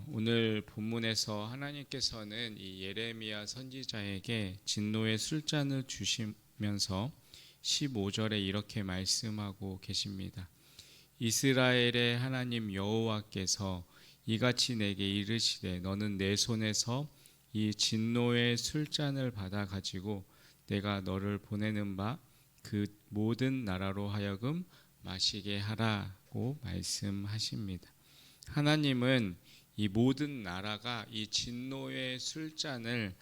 오늘 본문에서 하나님께서는 이 예레미야 선지자에게 진노의 술잔을 주시면서 15절에 이렇게 말씀하고 계십니다. 이스라엘의 하나님 여호와께서 이같이 내게 이르시되 너는 내 손에서 이 진노의 술잔을 받아 가지고 내가 너를 보내는 바 그 모든 나라로 하여금 마시게 하라고 말씀하십니다. 하나님은 이 모든 나라가 이 진노의 술잔을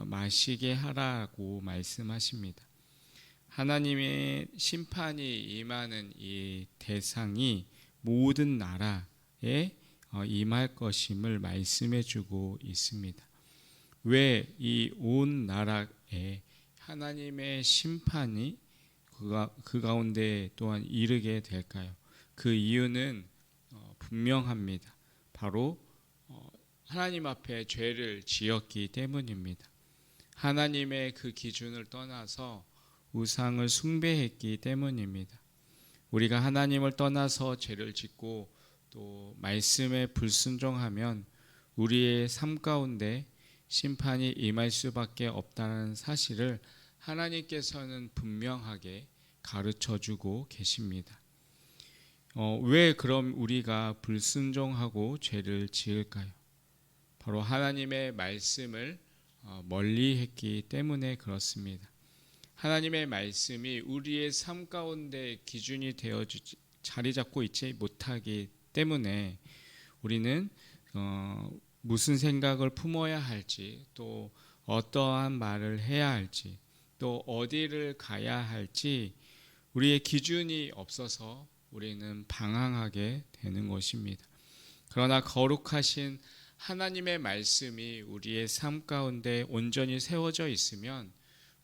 마시게 하라고 말씀하십니다. 하나님의 심판이 임하는 이 대상이 모든 나라에 임할 것임을 말씀해 주고 있습니다. 왜 이 온 나라에 하나님의 심판이 그 가운데 또한 이르게 될까요? 그 이유는 분명합니다. 바로 하나님 앞에 죄를 지었기 때문입니다. 하나님의 그 기준을 떠나서 우상을 숭배했기 때문입니다. 우리가 하나님을 떠나서 죄를 짓고 또 말씀에 불순종하면 우리의 삶 가운데 심판이 임할 수밖에 없다는 사실을 하나님께서는 분명하게 가르쳐주고 계십니다. 왜 그럼 우리가 불순종하고 죄를 지을까요? 바로 하나님의 말씀을 멀리했기 때문에 그렇습니다. 하나님의 말씀이 우리의 삶 가운데 기준이 되어 자리 잡고 있지 못하기 때문에 우리는 무슨 생각을 품어야 할지, 또 어떠한 말을 해야 할지, 또 어디를 가야 할지 우리의 기준이 없어서 우리는 방황하게 되는 것입니다. 그러나 거룩하신 하나님의 말씀이 우리의 삶 가운데 온전히 세워져 있으면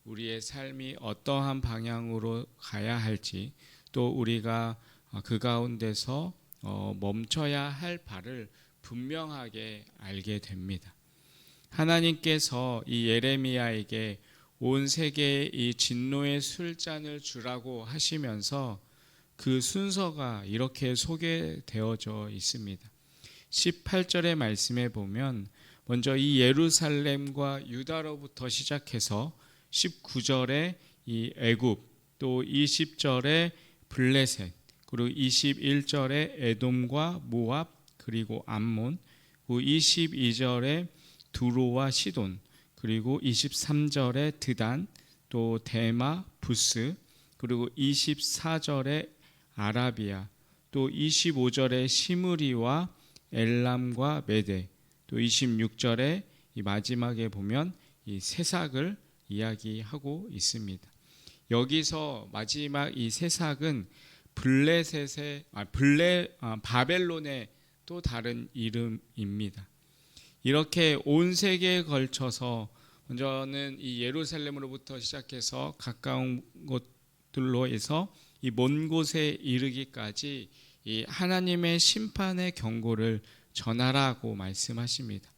우리의 삶이 어떠한 방향으로 가야 할지, 또 우리가 그 가운데서 멈춰야 할 바를 분명하게 알게 됩니다. 하나님께서 이 예레미야에게 온 세계에 이 진노의 술잔을 주라고 하시면서 그 순서가 이렇게 소개되어져 있습니다. 18절의 말씀에 보면 먼저 이 예루살렘과 유다로부터 시작해서 19절에 이 애굽, 또 20절에 블레셋, 그리고 21절에 에돔과 모압, 그리고 암몬, 그리고 22절에 두로와 시돈, 그리고 23절에 드단, 또 데마, 부스, 그리고 24절에 아라비아, 또 25절에 시므리와 엘람과 메대, 또 26절에 이 마지막에 보면 이 세삭을 이야기하고 있습니다. 여기서 마지막 이 세삭은 바벨론의 또 다른 이름입니다. 이렇게 온 세계에 걸쳐서 먼저는 이 예루살렘으로부터 시작해서 가까운 곳들로 해서 이 먼 곳에 이르기까지 이 하나님의 심판의 경고를 전하라고 말씀하십니다.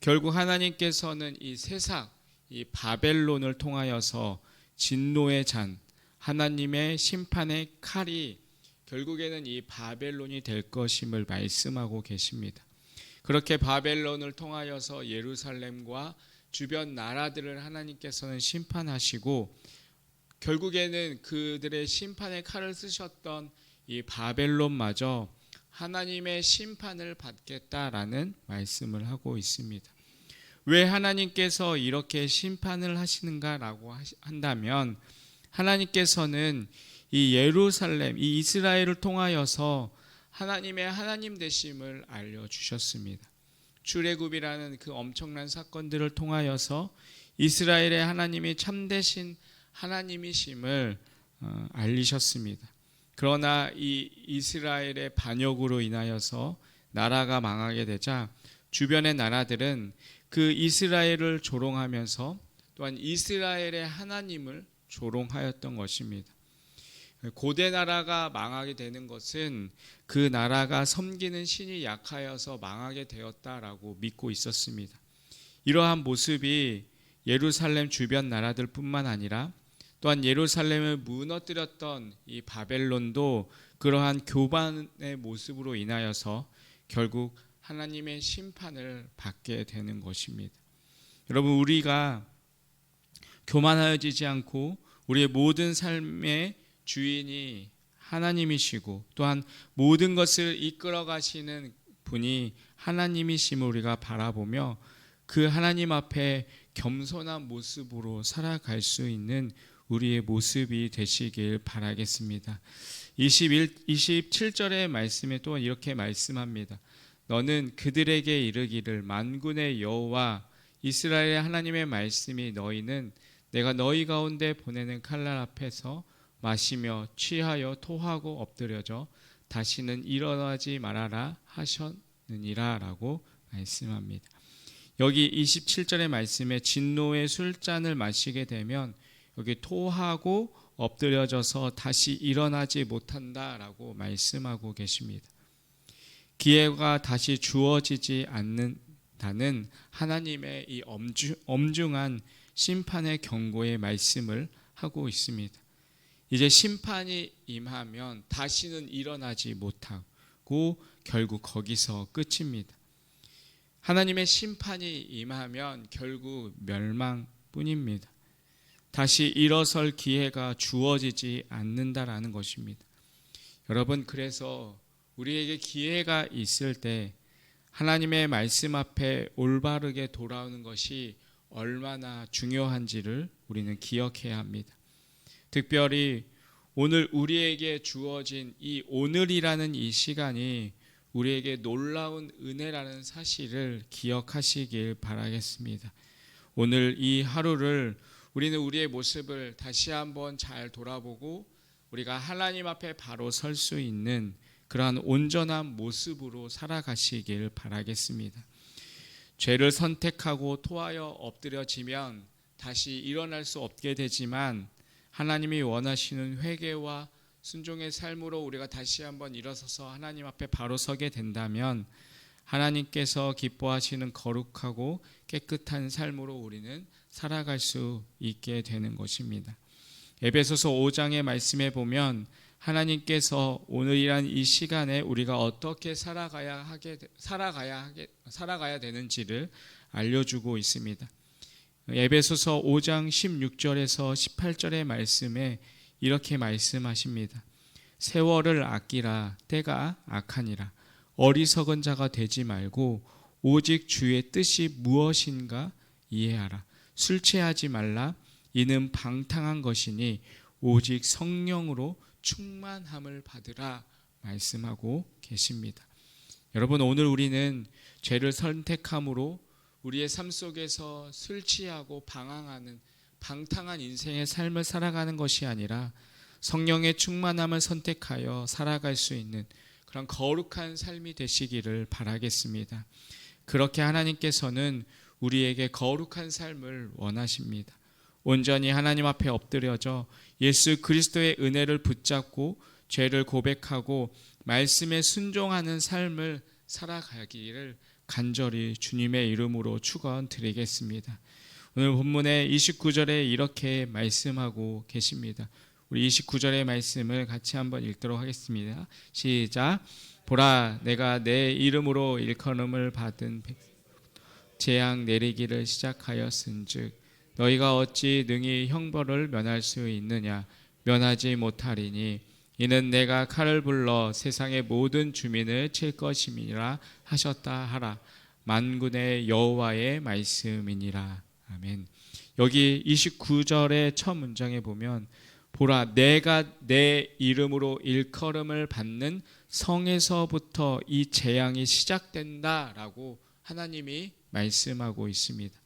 결국 하나님께서는 이 세상, 이 바벨론을 통하여서 진노의 잔, 하나님의 심판의 칼이 결국에는 이 바벨론이 될 것임을 말씀하고 계십니다. 그렇게 바벨론을 통하여서 예루살렘과 주변 나라들을 하나님께서는 심판하시고 결국에는 그들의 심판의 칼을 쓰셨던 이 바벨론마저 하나님의 심판을 받겠다라는 말씀을 하고 있습니다. 왜 하나님께서 이렇게 심판을 하시는가라고 한다면 하나님께서는 이 예루살렘, 이 이스라엘을 통하여서 하나님의 하나님 되심을 알려주셨습니다. 출애굽이라는 그 엄청난 사건들을 통하여서 이스라엘의 하나님이 참되신 하나님이심을 알리셨습니다. 그러나 이 이스라엘의 반역으로 인하여서 나라가 망하게 되자 주변의 나라들은 그 이스라엘을 조롱하면서 또한 이스라엘의 하나님을 조롱하였던 것입니다. 고대 나라가 망하게 되는 것은 그 나라가 섬기는 신이 약하여서 망하게 되었다라고 믿고 있었습니다. 이러한 모습이 예루살렘 주변 나라들뿐만 아니라 또한 예루살렘을 무너뜨렸던 이 바벨론도 그러한 교반의 모습으로 인하여서 결국 하나님의 심판을 받게 되는 것입니다. 여러분, 우리가 교만하여지지 않고 우리의 모든 삶의 주인이 하나님이시고 또한 모든 것을 이끌어 가시는 분이 하나님이심을 우리가 바라보며 그 하나님 앞에 겸손한 모습으로 살아갈 수 있는 우리의 모습이 되시길 바라겠습니다. 27절의 말씀에 또 이렇게 말씀합니다. 너는 그들에게 이르기를 만군의 여호와 이스라엘의 하나님의 말씀이 너희는 내가 너희 가운데 보내는 칼날 앞에서 마시며 취하여 토하고 엎드려져 다시는 일어나지 말아라 하셨느니라 라고 말씀합니다. 여기 27절의 말씀에 진노의 술잔을 마시게 되면 여기 토하고 엎드려져서 다시 일어나지 못한다라고 말씀하고 계십니다. 기회가 다시 주어지지 않는다는 하나님의 이 엄중한 심판의 경고의 말씀을 하고 있습니다. 이제 심판이 임하면 다시는 일어나지 못하고 결국 거기서 끝입니다. 하나님의 심판이 임하면 결국 멸망뿐입니다. 다시 일어설 기회가 주어지지 않는다라는 것입니다. 여러분, 그래서 우리에게 기회가 있을 때 하나님의 말씀 앞에 올바르게 돌아오는 것이 얼마나 중요한지를 우리는 기억해야 합니다. 특별히 오늘 우리에게 주어진 이 오늘이라는 이 시간이 우리에게 놀라운 은혜라는 사실을 기억하시길 바라겠습니다. 오늘 이 하루를 우리는 우리의 모습을 다시 한번 잘 돌아보고 우리가 하나님 앞에 바로 설 수 있는 그러한 온전한 모습으로 살아가시길 바라겠습니다. 죄를 선택하고 토하여 엎드려지면 다시 일어날 수 없게 되지만 하나님이 원하시는 회개와 순종의 삶으로 우리가 다시 한번 일어서서 하나님 앞에 바로 서게 된다면 하나님께서 기뻐하시는 거룩하고 깨끗한 삶으로 우리는 살아갈 수 있게 되는 것입니다. 에베소서 5장의 말씀에 보면 하나님께서 오늘이란 이 시간에 우리가 어떻게 살아가야 되는지를 알려주고 있습니다. 에베소서 5장 16절에서 18절의 말씀에 이렇게 말씀하십니다. 세월을 아끼라 때가 악하니라. 어리석은 자가 되지 말고 오직 주의 뜻이 무엇인가 이해하라. 술 취하지 말라. 이는 방탕한 것이니 오직 성령으로 충만함을 받으라 말씀하고 계십니다. 여러분, 오늘 우리는 죄를 선택함으로 우리의 삶 속에서 술 취하고 방황하는 방탕한 인생의 삶을 살아가는 것이 아니라 성령의 충만함을 선택하여 살아갈 수 있는 그런 거룩한 삶이 되시기를 바라겠습니다. 그렇게 하나님께서는 우리에게 거룩한 삶을 원하십니다. 온전히 하나님 앞에 엎드려져 예수 그리스도의 은혜를 붙잡고 죄를 고백하고 말씀에 순종하는 삶을 살아가기를 간절히 주님의 이름으로 축원드리겠습니다. 오늘 본문의 29절에 이렇게 말씀하고 계십니다. 우리 29절의 말씀을 같이 한번 읽도록 하겠습니다. 시작. 보라, 내가 내 이름으로 일컬음을 받은 재앙 내리기를 시작하였은즉 너희가 어찌 능히 형벌을 면할 수 있느냐. 면하지 못하리니 이는 내가 칼을 불러 세상의 모든 주민을 칠 것임이라 하셨다 하라. 만군의 여호와의 말씀이니라. 아멘. 여기 29절의 첫 문장에 보면 보라, 내가 내 이름으로 일컬음을 받는 성에서부터 이 재앙이 시작된다라고 하나님이 말씀하고 있습니다.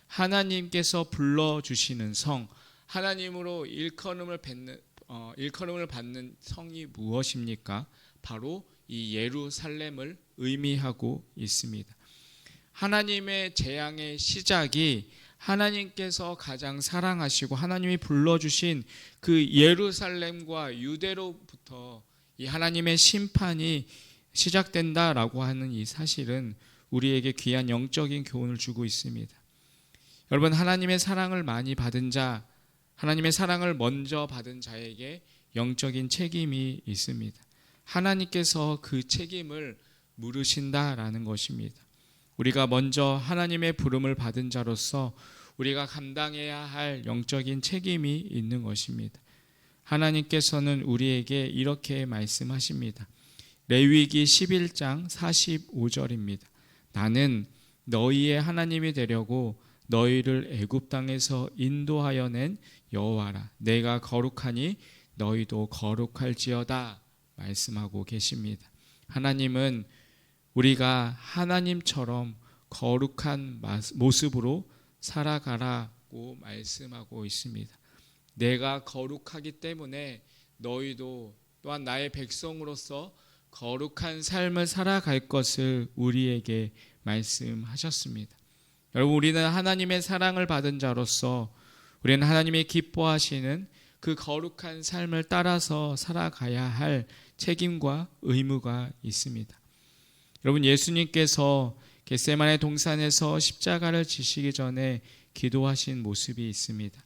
하나님께서 불러주시는 성, 하나님으로 일컬음을 받는 성이 무엇입니까? 바로 이 예루살렘을 의미하고 있습니다. 하나님의 재앙의 시작이 하나님께서 가장 사랑하시고 하나님이 불러주신 그 예루살렘과 유대로부터 이 하나님의 심판이 시작된다라고 하는 이 사실은 우리에게 귀한 영적인 교훈을 주고 있습니다. 여러분, 하나님의 사랑을 많이 받은 자, 하나님의 사랑을 먼저 받은 자에게 영적인 책임이 있습니다. 하나님께서 그 책임을 물으신다라는 것입니다. 우리가 먼저 하나님의 부름을 받은 자로서 우리가 감당해야 할 영적인 책임이 있는 것입니다. 하나님께서는 우리에게 이렇게 말씀하십니다. 레위기 11장 45절입니다. 나는 너희의 하나님이 되려고 너희를 애굽 땅에서 인도하여 낸 여호와라. 내가 거룩하니 너희도 거룩할지어다 말씀하고 계십니다. 하나님은 우리가 하나님처럼 거룩한 모습으로 살아가라고 말씀하고 있습니다. 내가 거룩하기 때문에 너희도 또한 나의 백성으로서 거룩한 삶을 살아갈 것을 우리에게 말씀하셨습니다. 여러분, 우리는 하나님의 사랑을 받은 자로서 우리는 하나님의 기뻐하시는 그 거룩한 삶을 따라서 살아가야 할 책임과 의무가 있습니다. 여러분, 예수님께서 겟세마네 동산에서 십자가를 지시기 전에 기도하신 모습이 있습니다.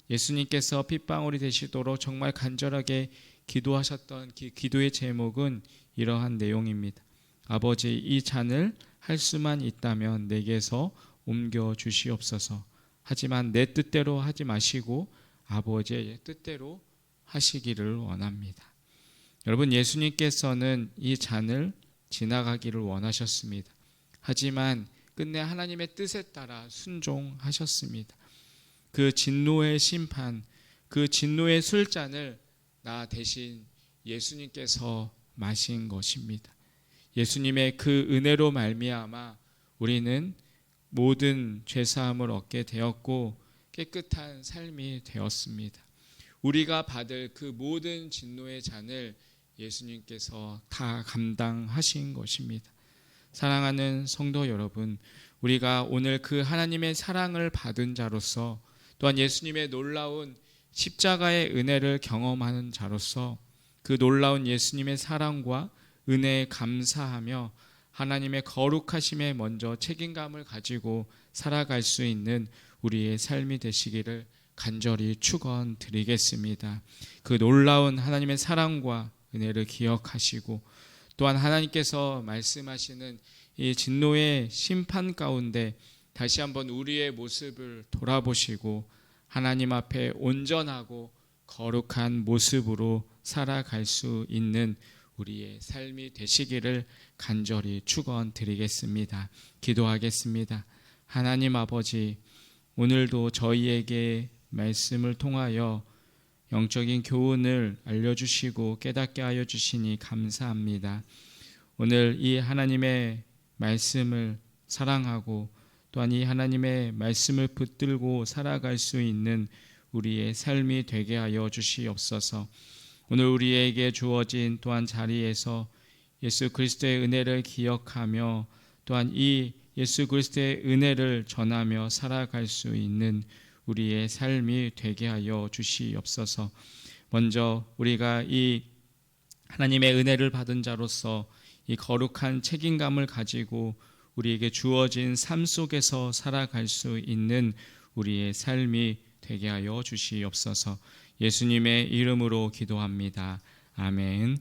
예수님께서 핏방울이 되시도록 정말 간절하게 기도하셨던 기도의 제목은 이러한 내용입니다. 아버지, 이 잔을 할 수만 있다면 내게서 옮겨 주시옵소서. 하지만 내 뜻대로 하지 마시고 아버지의 뜻대로 하시기를 원합니다. 여러분, 예수님께서는 이 잔을 지나가기를 원하셨습니다. 하지만 끝내 하나님의 뜻에 따라 순종하셨습니다. 그 진노의 심판, 그 진노의 술잔을 나 대신 예수님께서 마신 것입니다. 예수님의 그 은혜로 말미암아 우리는 모든 죄사함을 얻게 되었고 깨끗한 삶이 되었습니다. 우리가 받을 그 모든 진노의 잔을 예수님께서 다 감당하신 것입니다. 사랑하는 성도 여러분, 우리가 오늘 그 하나님의 사랑을 받은 자로서 또한 예수님의 놀라운 십자가의 은혜를 경험하는 자로서 그 놀라운 예수님의 사랑과 은혜에 감사하며 하나님의 거룩하심에 먼저 책임감을 가지고 살아갈 수 있는 우리의 삶이 되시기를 간절히 축원드리겠습니다. 그 놀라운 하나님의 사랑과 은혜를 기억하시고 또한 하나님께서 말씀하시는 이 진노의 심판 가운데 다시 한번 우리의 모습을 돌아보시고 하나님 앞에 온전하고 거룩한 모습으로 살아갈 수 있는 우리의 삶이 되시기를 간절히 축원드리겠습니다. 기도하겠습니다. 하나님 아버지, 오늘도 저희에게 말씀을 통하여 영적인 교훈을 알려주시고 깨닫게 하여 주시니 감사합니다. 오늘 이 하나님의 말씀을 사랑하고 또한 이 하나님의 말씀을 붙들고 살아갈 수 있는 우리의 삶이 되게 하여 주시옵소서. 오늘 우리에게 주어진 또한 자리에서 예수 그리스도의 은혜를 기억하며 또한 이 예수 그리스도의 은혜를 전하며 살아갈 수 있는 우리의 삶이 되게 하여 주시옵소서. 먼저 우리가 이 하나님의 은혜를 받은 자로서 이 거룩한 책임감을 가지고 우리에게 주어진 삶 속에서 살아갈 수 있는 우리의 삶이 되게 하여 주시옵소서. 예수님의 이름으로 기도합니다. 아멘.